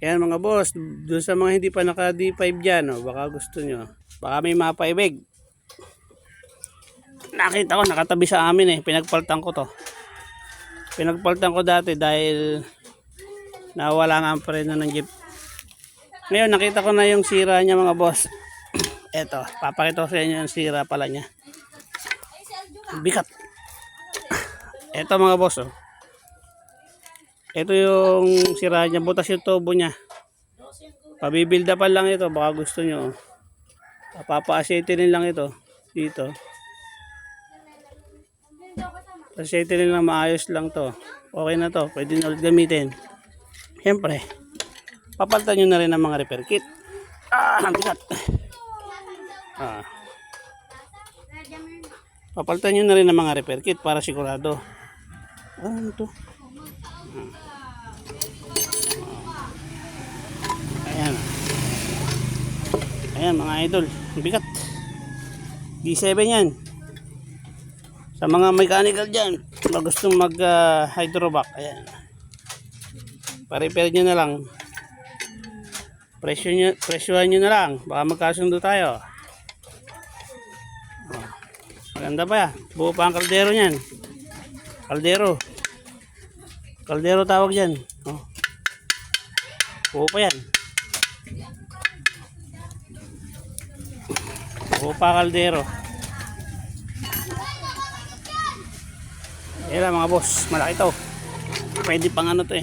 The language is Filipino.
Ayan mga boss, doon sa mga hindi pa naka D5 dyan, oh, baka gusto nyo. Baka may mapaibig. Nakita ko, nakatabi sa amin pinagpaltan ko to. Pinagpaltan ko dati dahil nawala nga ang preno ng jeep. Ngayon nakita ko na yung sira niya mga boss. Eto, papakita ko sa inyo yung sira pala niya. Bigat. Eto mga boss, oh. Ito yung sira niya, butas yung tubo niya. Pabibilda pa lang ito, baka gusto nyo. Papa-asetirin lang ito dito. Asetirin lang, maayos lang to. Okay na to, pwede na ulit gamitin. Siyempre, papalitan nyo na rin ng mga repair kit. Ang bigat. Papalitan nyo na rin ng mga repair kit para sigurado. Ano to? Ayan. Ayan mga idol, bigat. D7 yan. Sa mga mechanical dyan, na gustong mag hydrovac, ayan. Pa-repair nyo na lang. Presyohan nyo na lang. Baka magkasundo tayo. Maganda pa yan. Buo pa ang kaldero nyan. Kaldero. Kaldero tawag dyan. Buo pa yan. Buo pa kaldero. Yan lang mga boss. Malaki to. Pwede pang ano to